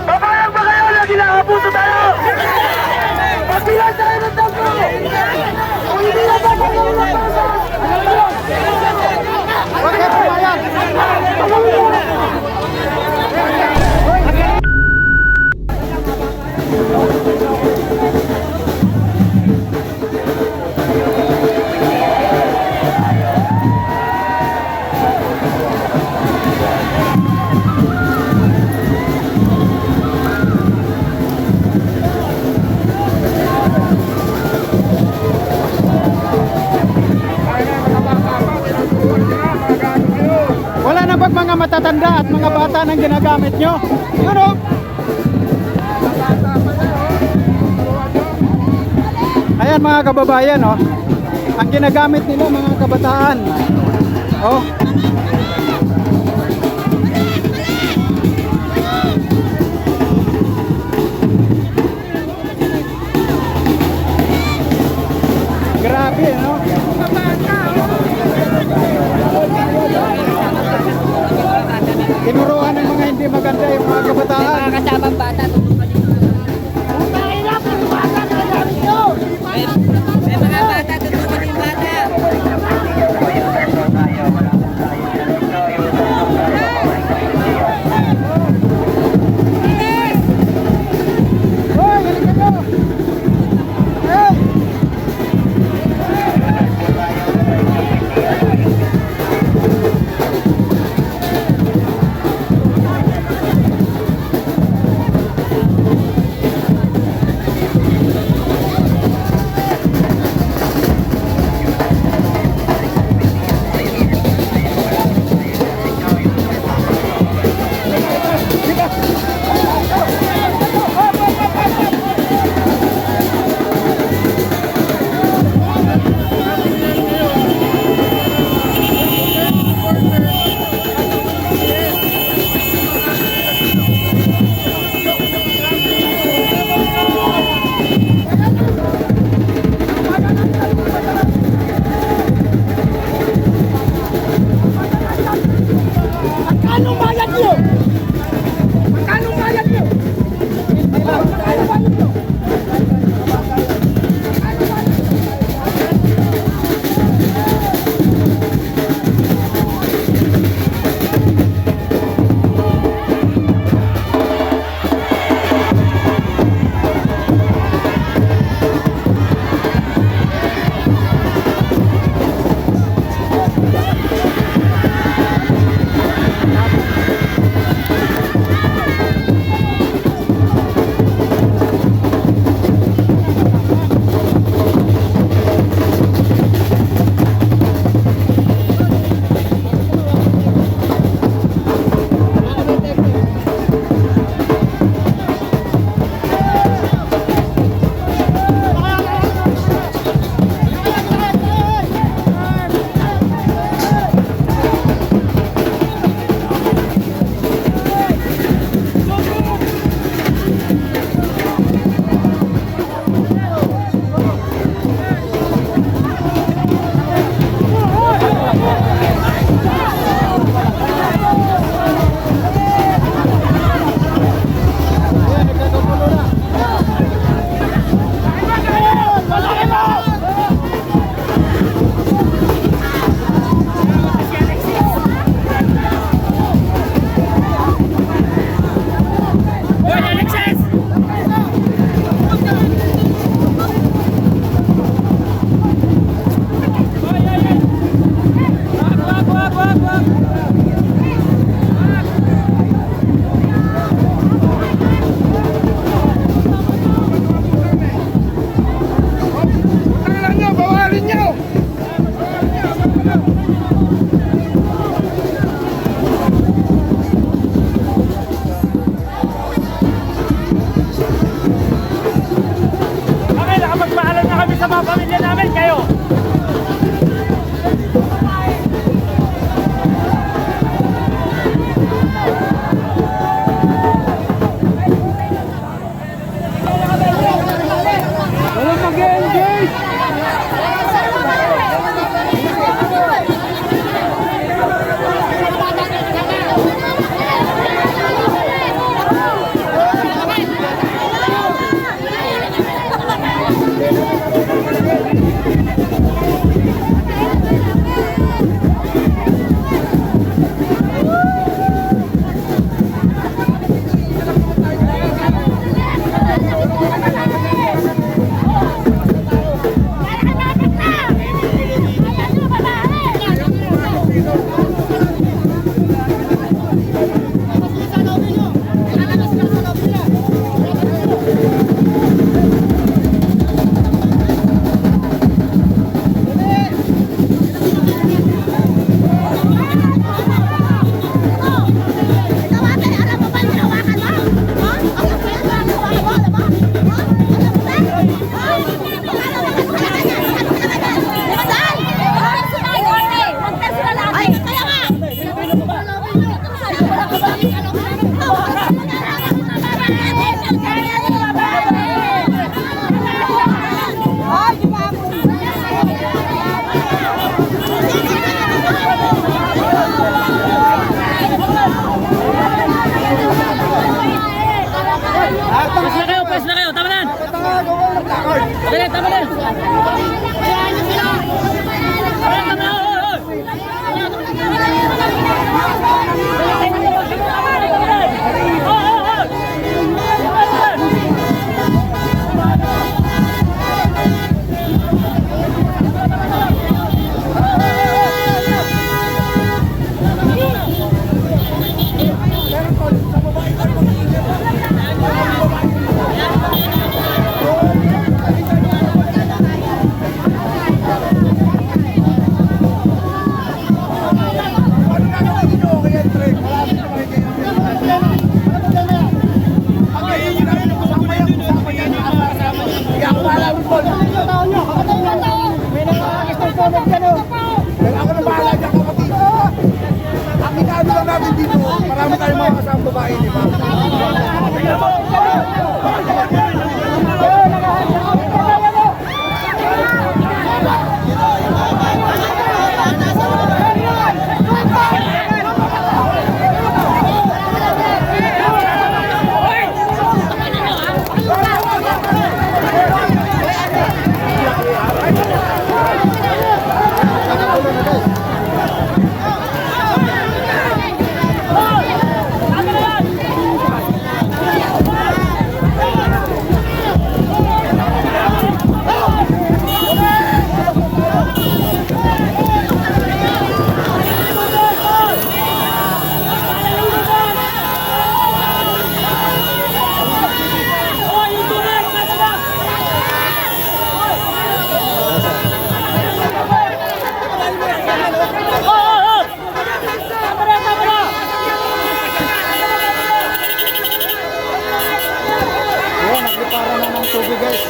Babayang ba kayo? Lagi nakapuso tayo! Pagbilang tayo ng tampo! Kung hindi na ba kayo ng tampo? Huwag kayo pumayag! Wala na bang mga matatanda at mga bata nang ginagamit nyo? Yun o! Ayan mga kababayan o. Ang ginagamit nila mga kabataan. O. Grabe no? Tinuruan ng mga hindi maganda yung mga kabataan. Mga kasamang bata, tutupan dito. May mga bata, tutupan yung bata. Hoy, galing kayo! Hey! Ako na bahala dyan kapatid. Ang ikaano lang natin dito, marami tayong mga kasamang babae, di ba? Ayan, naglipara na ng tubig guys.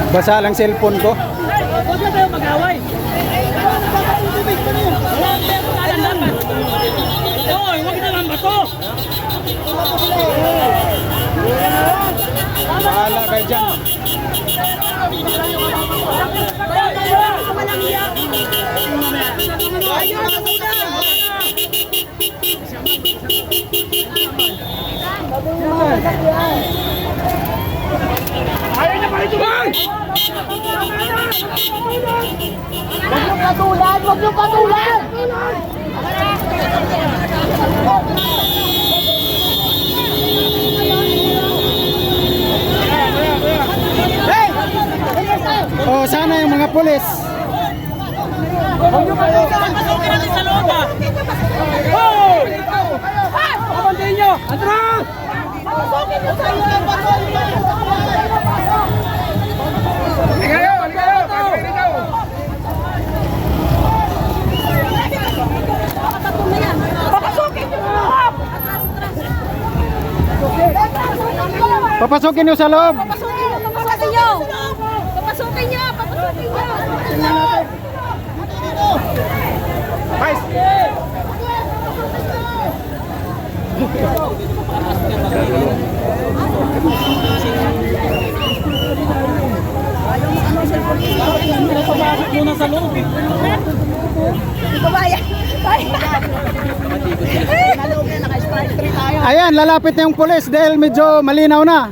Basa lang cellphone ko. Huwag na kayo mag-away. Hoy, huwag na lang bato. Bahala kayo dyan. Huwag niyo patulan! Oh, sana yung mga pulis. Pasukin natin sa loob ah. Hoy! Papantayin nyo! Atras! Papasukin nyo sa loob. Papasukin nyo! Papasukin nyo! Papasukin nyo! Pinapabasok muna sa loob eh. Babayan! Ayan, lalapit na yung pulis dahil medyo malinaw na.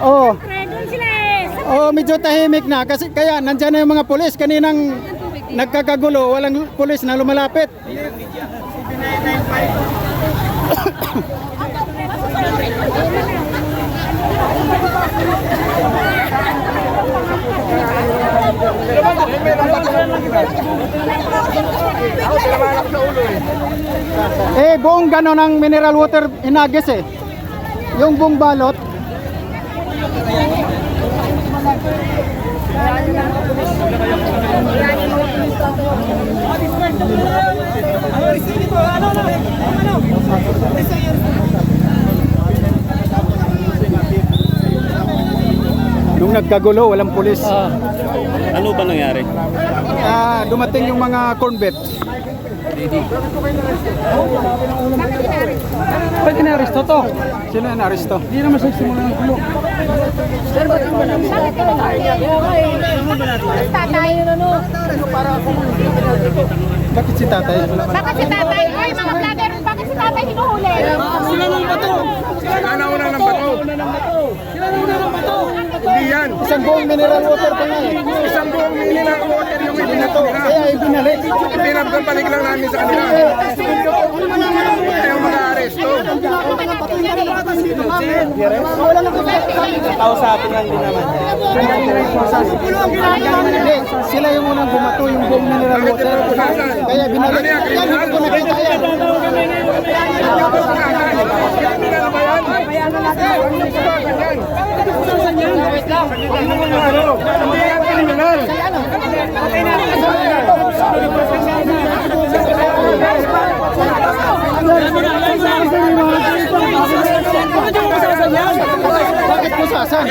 Oh. Doon sila eh! Oh, medyo tahimik na kasi kaya nandiyan na yung mga pulis kaninang nagkakagulo, walang pulis na lumalapit. Eh, buong gano'n ang mineral water inagis eh. Yung buong balot. Nung nagkagulo, walang pulis. Ano ba nangyari? Dumating yung mga corn beef. Ba't inaresto to? Sino yung inaresto? Hindi naman siya simula ng gulo. Tatay! Bakit si tatay? Bakit si tatay? Ay, mga vlogger, bakit si tatay hinuhuli? Sila nang bato! Sila nang una ng bato! Sila nang una ng bato! Hindi yan. Isang buong mineral water pa nga eh. Isang buong mineral water yung ibinato. Kaya ibinalik. Pinagpapalik lang namin sa kanila. Ayaw mag-aaresto. dito, ma'am. Wala lang kami. Kausapin lang din naman. Hindi, sila yung unang bumato, yung buong mineral water. Kaya binalik. Yan, hindi ko nakita yan. Bakit po sasan?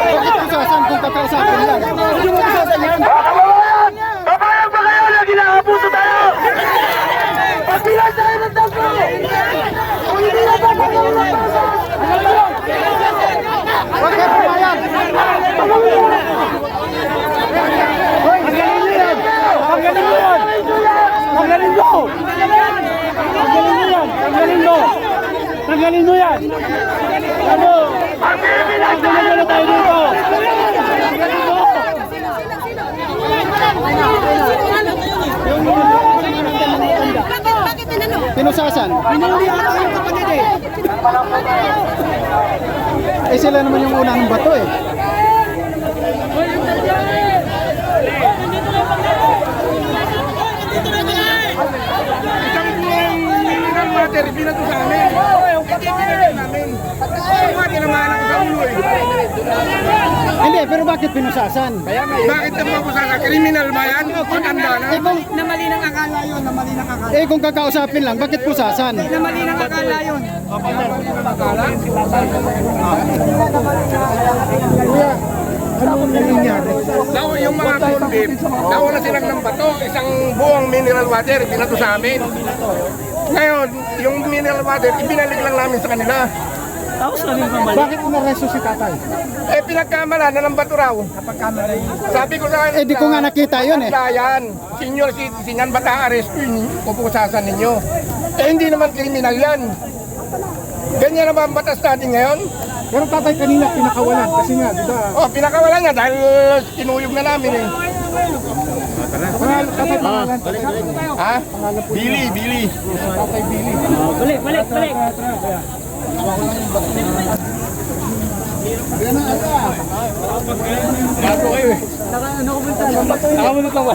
Bakit po sasan kung kakausapin lang? Babayan ba kayo na ginaabuso tayo? Pagbilan tayo ng dampo! Kung hindi na ba kayo ng dampo? Huwag kayo pumayag! Tanggalin mo yan! Tanggalin mo! Tanggalin mo yan! Tanggalin mo! Tanggalin mo yan! Ano? Tanggalin mo tayo dito! Tanggalin mo! Bakit tinanong? Pinusasan? Pinuli ata yung kapatid eh! Eh sila naman yung unang bato eh. Isang water, binato sa amin. Hindi binigay namin. Kaya tinamaan ako sa ulo eh. Hindi, pero bakit pinusasan? Bakit naman ako sa kriminal ba yan? Matanda na. Na mali ng akala yun, na mali ng akala. Eh kung kakausapin lang, bakit pusasan? Na mali ng akala yun. Daw yung mga convict, daw na silang ng bato, isang buong mineral water, binato sa amin. Ngayon, yung mineral water, ibinalik lang namin sa kanila. Bakit inaresto si tatay? Eh, pinagkamala na ng bato raw. Sabi ko sa kanila, Eh di ko nga nakita yun eh. Yan, senior citizen yan, ba't aaresto yun? Pupusasan ninyo. Eh, hindi naman kriminal yan. Ganyan na ba ang batas natin ngayon? Pero tatay kanina pinakawalan kasi nga, di ba? Oh, pinakawalan niya dahil tinuyog na namin eh. Tatay pangalan. Ha? Billy, Billy. Balik, balik, balik. Bago kayo eh. Nakamunot lang ba?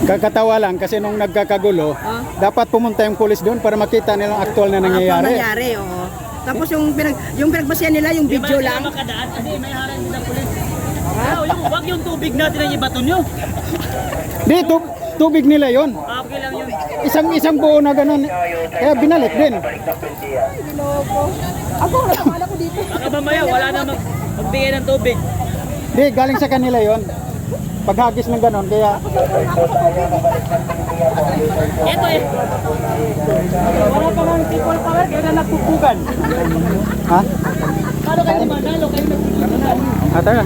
Kakatawa lang kasi nung nagkakagulo, dapat pumunta yung pulis doon para makita nilang aktual na nangyayari. Nangyari, oo. Tapos yung pinagbasihan nila yung video lang. Makadaan kasi may harang din ng pulis. Wag yung tubig natin ang ibato nyo. Di, tubig nila yon. Okay lang yun. Isang buo na ganun. Kaya binalik din. Baka mamaya wala na magbigay ng tubig. Di, galing sa kanila yon. Paghagis ng ganun, kaya Ito eh. Wala pa ng people power kaya na nagpupugan. ha? Paano kayo manalo kayo nagpupugan? Ata.